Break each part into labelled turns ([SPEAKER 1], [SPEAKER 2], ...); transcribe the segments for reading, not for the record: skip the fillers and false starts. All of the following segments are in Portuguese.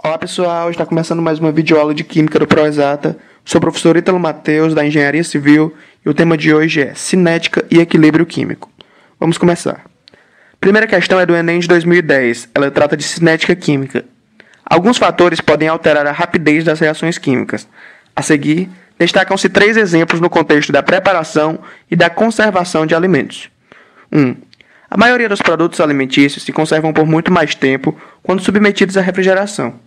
[SPEAKER 1] Olá pessoal, está começando mais uma videoaula de Química do ProExata. Sou o professor Ítalo Mateus, da Engenharia Civil, e o tema de hoje é Cinética e Equilíbrio Químico. Vamos começar. Primeira questão é do Enem de 2010, ela trata de cinética química. Alguns fatores podem alterar a rapidez das reações químicas. A seguir, destacam-se 3 exemplos no contexto da preparação e da conservação de alimentos. 1. A maioria dos produtos alimentícios se conservam por muito mais tempo quando submetidos à refrigeração.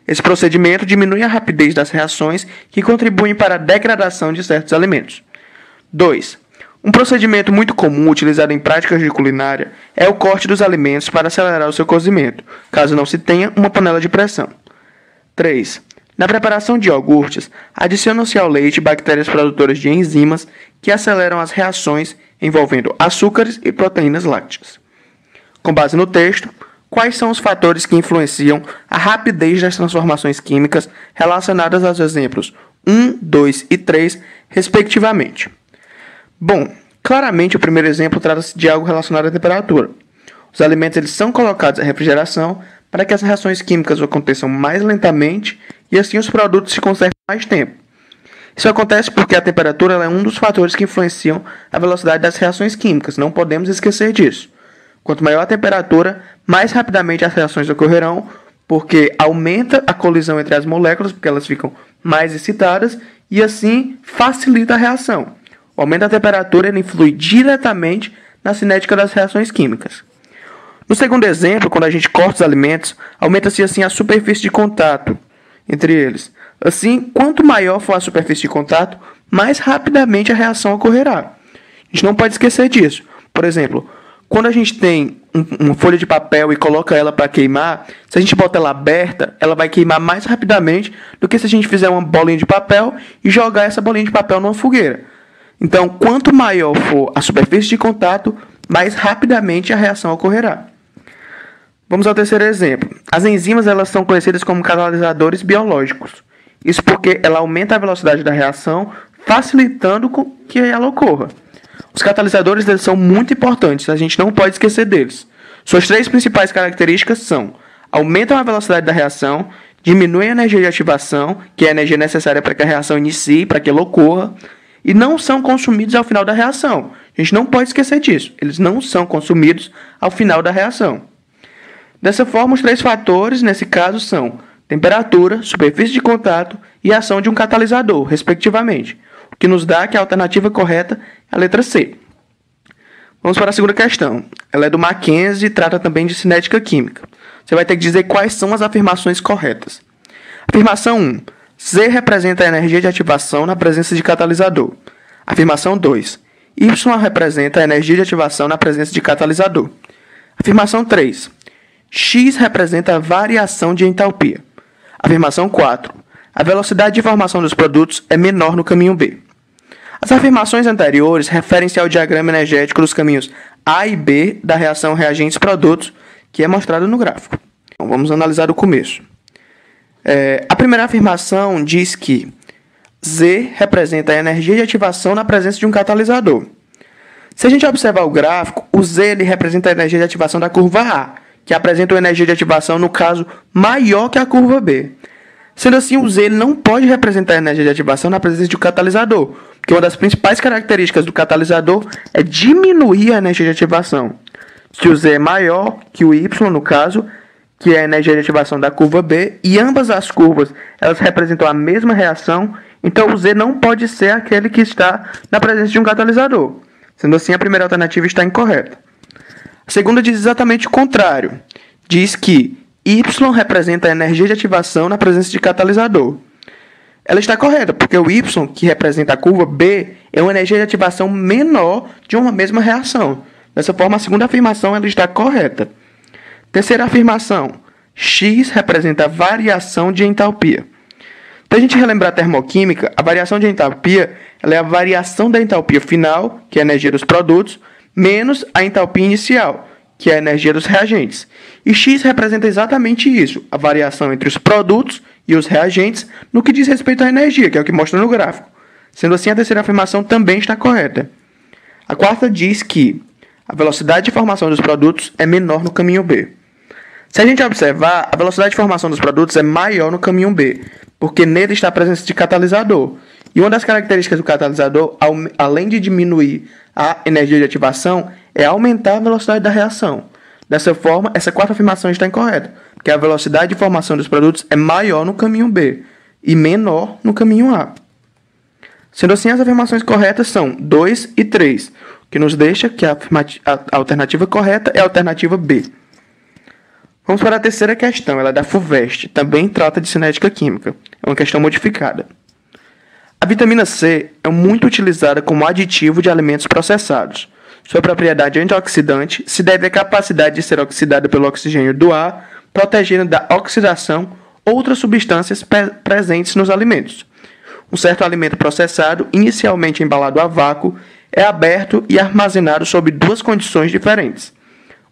[SPEAKER 1] Esse procedimento diminui a rapidez das reações que contribuem para a degradação de certos alimentos. 2. Um procedimento muito comum utilizado em práticas de culinária é o corte dos alimentos para acelerar o seu cozimento, caso não se tenha uma panela de pressão. 3. Na preparação de iogurtes, adicionam-se ao leite bactérias produtoras de enzimas que aceleram as reações envolvendo açúcares e proteínas lácteas. Com base no texto, quais são os fatores que influenciam a rapidez das transformações químicas relacionadas aos exemplos 1, 2 e 3, respectivamente? Bom, claramente o primeiro exemplo trata-se de algo relacionado à temperatura. Os alimentos eles são colocados à refrigeração para que as reações químicas aconteçam mais lentamente e assim os produtos se conservem mais tempo. Isso acontece porque a temperatura é um dos fatores que influenciam a velocidade das reações químicas, não podemos esquecer disso. Quanto maior a temperatura, mais rapidamente as reações ocorrerão, porque aumenta a colisão entre as moléculas, porque elas ficam mais excitadas, e assim facilita a reação. O aumento da temperatura ele influi diretamente na cinética das reações químicas. No segundo exemplo, quando a gente corta os alimentos, aumenta-se assim a superfície de contato entre eles. Assim, quanto maior for a superfície de contato, mais rapidamente a reação ocorrerá. A gente não pode esquecer disso. Por exemplo, quando a gente tem uma folha de papel e coloca ela para queimar, se a gente bota ela aberta, ela vai queimar mais rapidamente do que se a gente fizer uma bolinha de papel e jogar essa bolinha de papel numa fogueira. Então, quanto maior for a superfície de contato, mais rapidamente a reação ocorrerá. Vamos ao terceiro exemplo. As enzimas elas são conhecidas como catalisadores biológicos. Isso porque ela aumenta a velocidade da reação, facilitando que ela ocorra. Os catalisadores eles são muito importantes, a gente não pode esquecer deles. Suas 3 principais características são: aumentam a velocidade da reação, diminuem a energia de ativação, que é a energia necessária para que a reação inicie, para que ela ocorra, e não são consumidos ao final da reação. A gente não pode esquecer disso, eles não são consumidos ao final da reação. Dessa forma, os 3 fatores, nesse caso, são temperatura, superfície de contato e ação de um catalisador, respectivamente, o que nos dá que a alternativa correta é a letra C. Vamos para a segunda questão. Ela é do Mackenzie e trata também de cinética química. Você vai ter que dizer quais são as afirmações corretas. Afirmação 1. Z representa a energia de ativação na presença de catalisador. Afirmação 2. Y representa a energia de ativação na presença de catalisador. Afirmação 3. X representa a variação de entalpia. Afirmação 4. A velocidade de formação dos produtos é menor no caminho B. As afirmações anteriores referem-se ao diagrama energético dos caminhos A e B da reação reagentes-produtos, que é mostrado no gráfico. Então, vamos analisar o começo. A primeira afirmação diz que Z representa a energia de ativação na presença de um catalisador. Se a gente observar o gráfico, o Z ele representa a energia de ativação da curva A, que apresenta uma energia de ativação, no caso, maior que a curva B. Sendo assim, o Z não pode representar a energia de ativação na presença de um catalisador, porque uma das principais características do catalisador é diminuir a energia de ativação. Se o Z é maior que o Y, no caso, que é a energia de ativação da curva B, e ambas as curvas elas representam a mesma reação, então o Z não pode ser aquele que está na presença de um catalisador. Sendo assim, a primeira alternativa está incorreta. A segunda diz exatamente o contrário. Diz que Y representa a energia de ativação na presença de catalisador. Ela está correta, porque o Y, que representa a curva B, é uma energia de ativação menor de uma mesma reação. Dessa forma, a segunda afirmação ela está correta. Terceira afirmação. X representa a variação de entalpia. Para a gente relembrar a termoquímica, a variação de entalpia ela é a variação da entalpia final, que é a energia dos produtos, menos a entalpia inicial, que é a energia dos reagentes. E X representa exatamente isso, a variação entre os produtos e os reagentes no que diz respeito à energia, que é o que mostra no gráfico. Sendo assim, a terceira afirmação também está correta. A quarta diz que a velocidade de formação dos produtos é menor no caminho B. Se a gente observar, a velocidade de formação dos produtos é maior no caminho B, porque nele está a presença de catalisador. E uma das características do catalisador, além de diminuir a energia de ativação, é aumentar a velocidade da reação. Dessa forma, essa quarta afirmação está incorreta, porque a velocidade de formação dos produtos é maior no caminho B e menor no caminho A. Sendo assim, as afirmações corretas são 2 e 3, o que nos deixa que a alternativa correta é a alternativa B. Vamos para a terceira questão, ela é da FUVEST, também trata de cinética química, é uma questão modificada. A vitamina C é muito utilizada como aditivo de alimentos processados. Sua propriedade antioxidante se deve à capacidade de ser oxidada pelo oxigênio do ar, protegendo da oxidação outras substâncias presentes nos alimentos. Um certo alimento processado, inicialmente embalado a vácuo, é aberto e armazenado sob duas condições diferentes.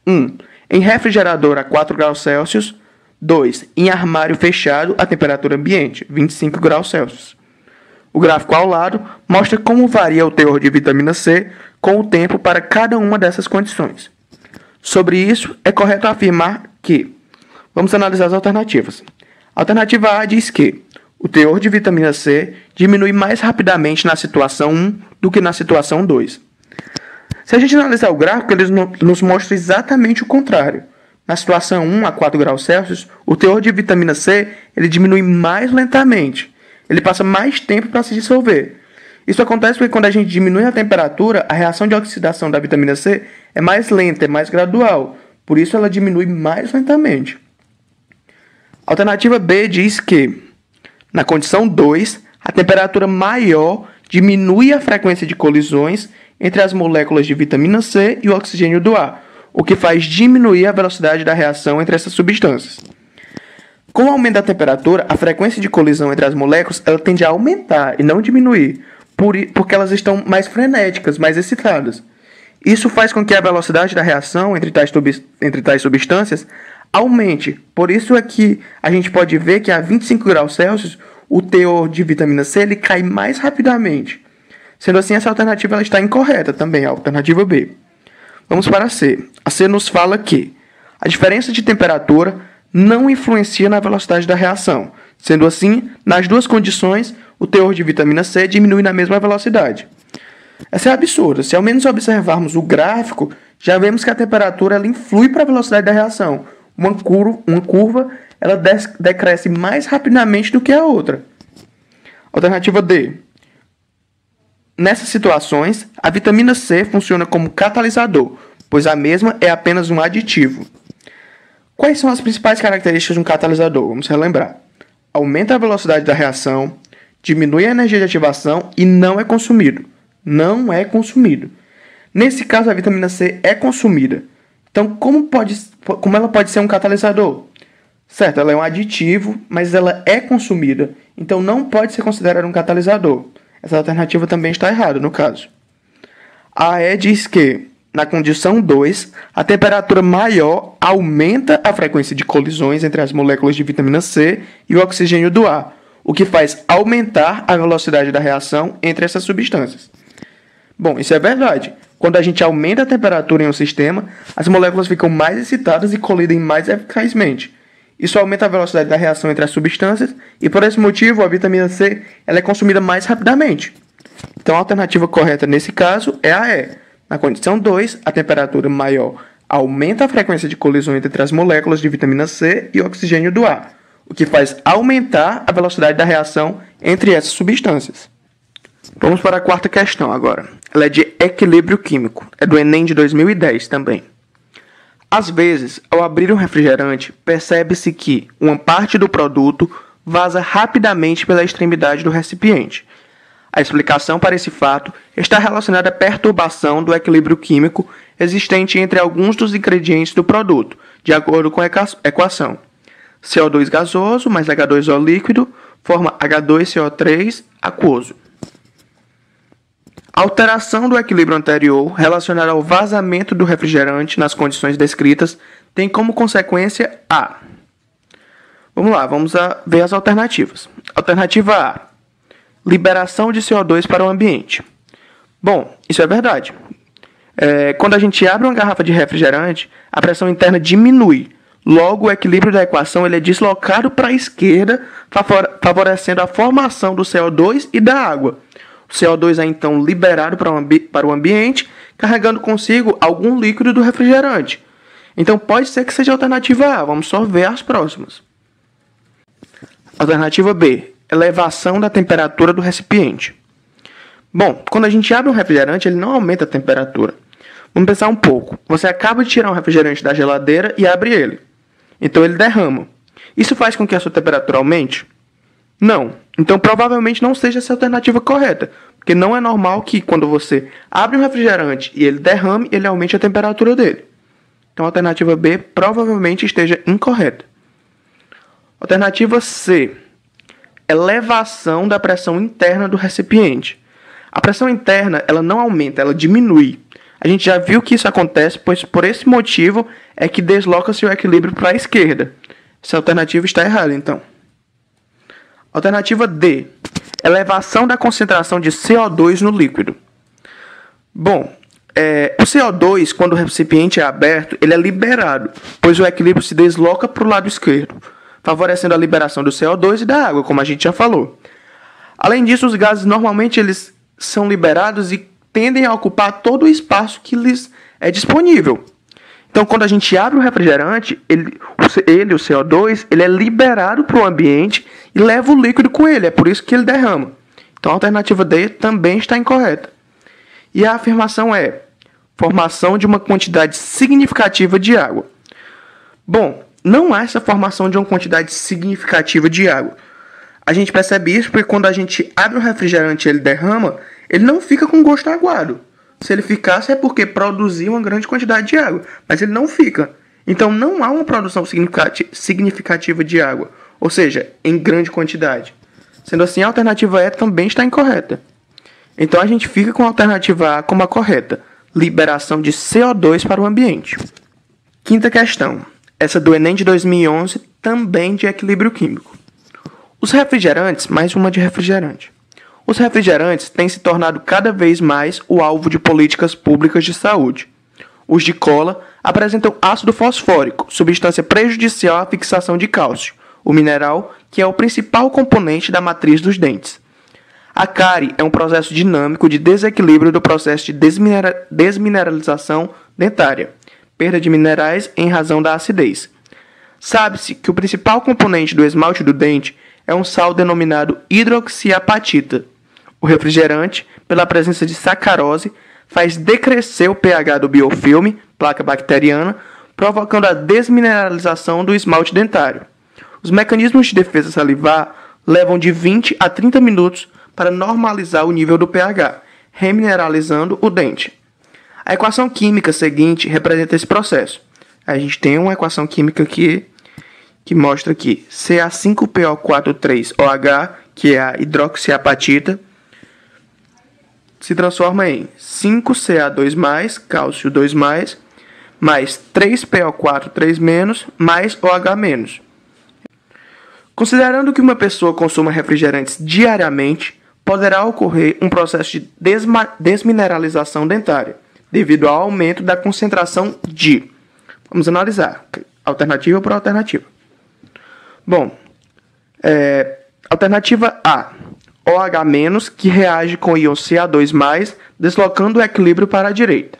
[SPEAKER 1] 1. Em refrigerador a 4 graus Celsius. 2. Em armário fechado a temperatura ambiente, 25 graus Celsius. O gráfico ao lado mostra como varia o teor de vitamina C com o tempo para cada uma dessas condições. Sobre isso, é correto afirmar que... Vamos analisar as alternativas. A alternativa A diz que o teor de vitamina C diminui mais rapidamente na situação 1 do que na situação 2. Se a gente analisar o gráfico, ele nos mostra exatamente o contrário. Na situação 1 a 4 graus Celsius, o teor de vitamina C ele diminui mais lentamente. Ele passa mais tempo para se dissolver. Isso acontece porque quando a gente diminui a temperatura, a reação de oxidação da vitamina C é mais lenta, é mais gradual. Por isso ela diminui mais lentamente. A alternativa B diz que, na condição 2, a temperatura maior diminui a frequência de colisões entre as moléculas de vitamina C e o oxigênio do ar, o que faz diminuir a velocidade da reação entre essas substâncias. Com o aumento da temperatura, a frequência de colisão entre as moléculas ela tende a aumentar e não diminuir, porque elas estão mais frenéticas, mais excitadas. Isso faz com que a velocidade da reação entre tais substâncias aumente. Por isso é que a gente pode ver que a 25 graus Celsius o teor de vitamina C ele cai mais rapidamente. Sendo assim, essa alternativa ela está incorreta também, a alternativa B. Vamos para a C. A C nos fala que a diferença de temperatura não influencia na velocidade da reação. Sendo assim, nas duas condições, o teor de vitamina C diminui na mesma velocidade. Essa é absurda. Se ao menos observarmos o gráfico, já vemos que a temperatura ela influi para a velocidade da reação. Uma curva ela decresce mais rapidamente do que a outra. Alternativa D. Nessas situações, a vitamina C funciona como catalisador, pois a mesma é apenas um aditivo. Quais são as principais características de um catalisador? Vamos relembrar. Aumenta a velocidade da reação, diminui a energia de ativação e não é consumido. Não é consumido. Nesse caso, a vitamina C é consumida. Então, como ela pode ser um catalisador? Certo, ela é um aditivo, mas ela é consumida. Então, não pode ser considerada um catalisador. Essa alternativa também está errada, no caso. A E diz que, na condição 2, a temperatura maior aumenta a frequência de colisões entre as moléculas de vitamina C e o oxigênio do ar, o que faz aumentar a velocidade da reação entre essas substâncias. Bom, isso é verdade. Quando a gente aumenta a temperatura em um sistema, as moléculas ficam mais excitadas e colidem mais eficazmente. Isso aumenta a velocidade da reação entre as substâncias e, por esse motivo, a vitamina C ela é consumida mais rapidamente. Então, a alternativa correta nesse caso é a E. Na condição 2, a temperatura maior aumenta a frequência de colisão entre as moléculas de vitamina C e oxigênio do ar, o que faz aumentar a velocidade da reação entre essas substâncias. Vamos para a quarta questão agora. Ela é de equilíbrio químico. É do Enem de 2010 também. Às vezes, ao abrir um refrigerante, percebe-se que uma parte do produto vaza rapidamente pela extremidade do recipiente. A explicação para esse fato está relacionada à perturbação do equilíbrio químico existente entre alguns dos ingredientes do produto, de acordo com a equação. CO2 gasoso mais H2O líquido forma H2CO3 aquoso. A alteração do equilíbrio anterior, relacionada ao vazamento do refrigerante nas condições descritas, tem como consequência A. Vamos lá, ver as alternativas. Alternativa A. Liberação de CO2 para o ambiente. Bom, isso é verdade. Quando a gente abre uma garrafa de refrigerante, a pressão interna diminui. Logo, o equilíbrio da equação ele é deslocado para a esquerda, favorecendo a formação do CO2 e da água. O CO2 é então liberado para o ambiente, carregando consigo algum líquido do refrigerante. Então pode ser que seja a alternativa A. Vamos só ver as próximas. Alternativa B. Elevação da temperatura do recipiente. Bom, quando a gente abre um refrigerante, ele não aumenta a temperatura. Vamos pensar um pouco. Você acaba de tirar um refrigerante da geladeira e abre ele. Então ele derrama. Isso faz com que a sua temperatura aumente? Não. Então provavelmente não seja essa a alternativa correta. Porque não é normal que quando você abre um refrigerante e ele derrame, ele aumente a temperatura dele. Então a alternativa B provavelmente esteja incorreta. Alternativa C. Elevação da pressão interna do recipiente. A pressão interna ela não aumenta, ela diminui. A gente já viu que isso acontece, pois por esse motivo é que desloca-se o equilíbrio para a esquerda. Essa alternativa está errada, então. Alternativa D. Elevação da concentração de CO2 no líquido. Bom, o CO2, quando o recipiente é aberto, ele é liberado, pois o equilíbrio se desloca para o lado esquerdo, favorecendo a liberação do CO2 e da água, como a gente já falou. Além disso, os gases normalmente eles são liberados e tendem a ocupar todo o espaço que lhes é disponível. Então, quando a gente abre o refrigerante, o CO2, ele é liberado para o ambiente e leva o líquido com ele. É por isso que ele derrama. Então, a alternativa D também está incorreta. E a afirmação é formação de uma quantidade significativa de água. Bom, não há essa formação de uma quantidade significativa de água. A gente percebe isso porque quando a gente abre o refrigerante e ele derrama, ele não fica com gosto aguado. Se ele ficasse é porque produziu uma grande quantidade de água, mas ele não fica. Então não há uma produção significativa de água, ou seja, em grande quantidade. Sendo assim, a alternativa E também está incorreta. Então a gente fica com a alternativa A como a correta, liberação de CO2 para o ambiente. Quinta questão, essa do Enem de 2011, também de equilíbrio químico. Os refrigerantes, mais uma de refrigerante. Os refrigerantes têm se tornado cada vez mais o alvo de políticas públicas de saúde. Os de cola apresentam ácido fosfórico, substância prejudicial à fixação de cálcio, o mineral que é o principal componente da matriz dos dentes. A cárie é um processo dinâmico de desequilíbrio do processo de desmineralização dentária, perda de minerais em razão da acidez. Sabe-se que o principal componente do esmalte do dente é um sal denominado hidroxiapatita. O refrigerante, pela presença de sacarose, faz decrescer o pH do biofilme, placa bacteriana, provocando a desmineralização do esmalte dentário. Os mecanismos de defesa salivar levam de 20 a 30 minutos para normalizar o nível do pH, remineralizando o dente. A equação química seguinte representa esse processo. A gente tem uma equação química aqui que mostra que Ca5PO43OH, que é a hidroxiapatita, se transforma em 5Ca2+, cálcio 2+, mais 3PO4 3-, mais OH-. Considerando que uma pessoa consuma refrigerantes diariamente, poderá ocorrer um processo de desmineralização dentária, devido ao aumento da concentração de... Vamos analisar, alternativa por alternativa. Bom, alternativa A, OH-, que reage com o íon Ca2+, deslocando o equilíbrio para a direita.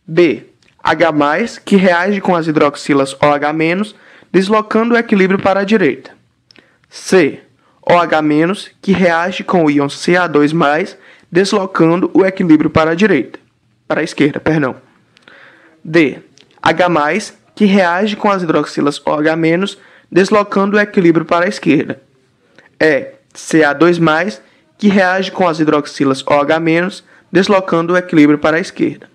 [SPEAKER 1] B, H+, que reage com as hidroxilas OH-, deslocando o equilíbrio para a direita. C, OH-, que reage com o íon Ca2+, deslocando o equilíbrio para a direita. Para a esquerda, perdão. D, H+, que reage com as hidroxilas OH-, deslocando o equilíbrio para a esquerda. E, Ca2+, que reage com as hidroxilas OH-, deslocando o equilíbrio para a esquerda.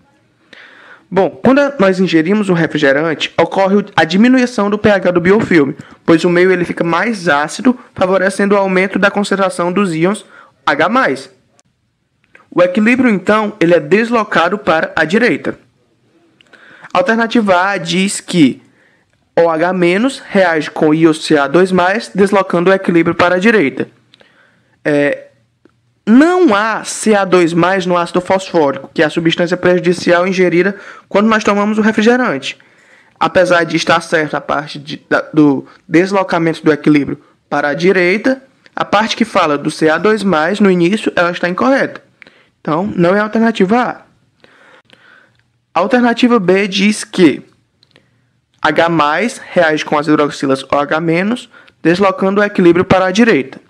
[SPEAKER 1] Bom, quando nós ingerimos um refrigerante, ocorre a diminuição do pH do biofilme, pois o meio ele fica mais ácido, favorecendo o aumento da concentração dos íons H+. O equilíbrio, então, ele é deslocado para a direita. A alternativa A diz que OH- reage com o íon Ca2+, deslocando o equilíbrio para a direita. Não há Ca2+ no ácido fosfórico, que é a substância prejudicial ingerida quando nós tomamos o refrigerante. apesar de estar certo a parte do deslocamento do equilíbrio para a direita, a parte que fala do Ca2+, no início, ela está incorreta. Então, não é a alternativa A. A alternativa B diz que H+ reage com as hidroxilas OH-, deslocando o equilíbrio para a direita.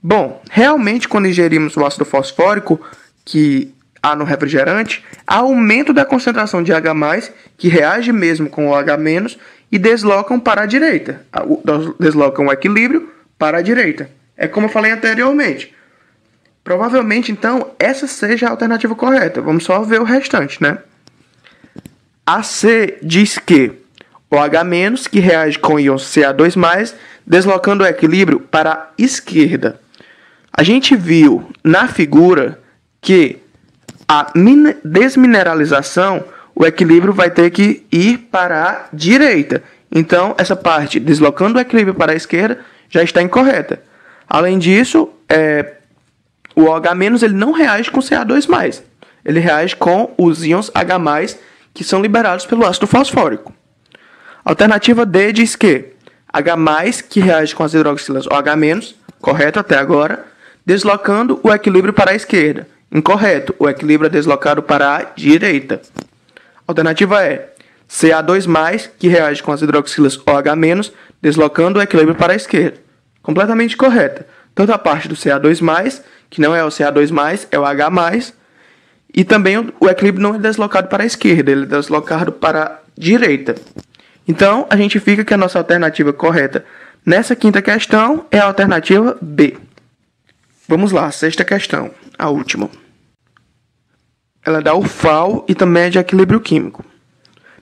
[SPEAKER 1] Bom, realmente quando ingerimos o ácido fosfórico que há no refrigerante, há aumento da concentração de H+, que reage mesmo com o OH- e deslocam para a direita. Deslocam o equilíbrio para a direita. É como eu falei anteriormente. Provavelmente, então, essa seja a alternativa correta. Vamos só ver o restante, né? A C diz que o H- que reage com o íon Ca2+, deslocando o equilíbrio para a esquerda. A gente viu na figura que a desmineralização, o equilíbrio vai ter que ir para a direita. Então, essa parte, deslocando o equilíbrio para a esquerda, já está incorreta. Além disso, o OH- ele não reage com Ca2+. Ele reage com os íons H+, que são liberados pelo ácido fosfórico. Alternativa D diz que H+, que reage com as hidroxilas OH-, correto até agora, deslocando o equilíbrio para a esquerda. Incorreto, o equilíbrio é deslocado para a direita. Alternativa E, Ca2+, que reage com as hidroxilas OH-, deslocando o equilíbrio para a esquerda. Completamente correta. Tanto a parte do Ca2+, que não é o Ca2+, é o H+, e também o equilíbrio não é deslocado para a esquerda, ele é deslocado para a direita. Então, a gente fica que a nossa alternativa correta nessa quinta questão é a alternativa B. Vamos lá, sexta questão, a última. Ela dá o FAO e também é de equilíbrio químico.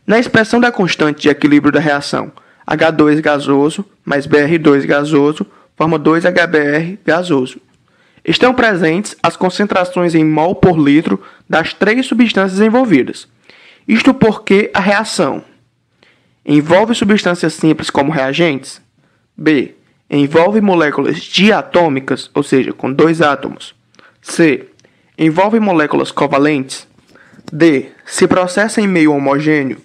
[SPEAKER 1] Na expressão da constante de equilíbrio da reação H2 gasoso mais Br2 gasoso forma 2HBr gasoso. Estão presentes as concentrações em mol por litro das três substâncias envolvidas. Isto porque a reação envolve substâncias simples como reagentes. B. Envolve moléculas diatômicas, ou seja, com 2 átomos. C. Envolve moléculas covalentes. D. Se processa em meio homogêneo.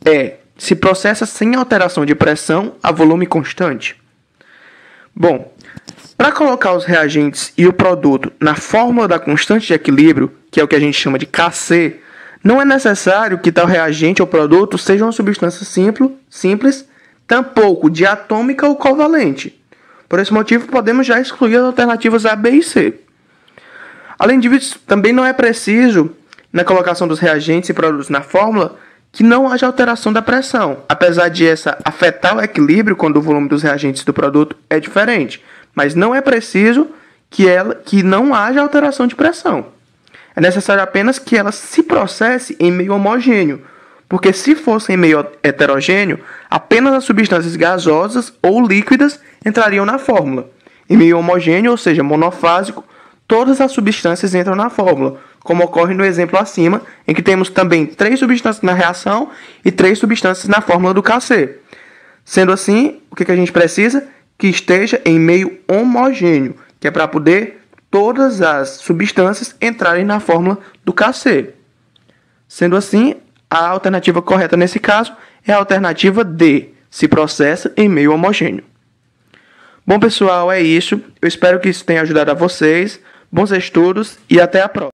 [SPEAKER 1] E. Se processa sem alteração de pressão a volume constante. Bom, para colocar os reagentes e o produto na fórmula da constante de equilíbrio, que é o que a gente chama de Kc, não é necessário que tal reagente ou produto seja uma substância simples, tampouco diatômica ou covalente. Por esse motivo, podemos já excluir as alternativas A, B e C. Além disso, também não é preciso, na colocação dos reagentes e produtos na fórmula, que não haja alteração da pressão, apesar de essa afetar o equilíbrio quando o volume dos reagentes do produto é diferente. Mas não é preciso que não haja alteração de pressão. É necessário apenas que ela se processe em meio homogêneo, porque se fosse em meio heterogêneo, apenas as substâncias gasosas ou líquidas entrariam na fórmula. Em meio homogêneo, ou seja, monofásico, todas as substâncias entram na fórmula, como ocorre no exemplo acima, em que temos também 3 substâncias na reação e 3 substâncias na fórmula do Kc. Sendo assim, o que a gente precisa? Que esteja em meio homogêneo, que é para poder todas as substâncias entrarem na fórmula do Kc. Sendo assim, a alternativa correta nesse caso é a alternativa D, se processa em meio homogêneo. Bom, pessoal, é isso. Eu espero que isso tenha ajudado a vocês. Bons estudos e até a próxima.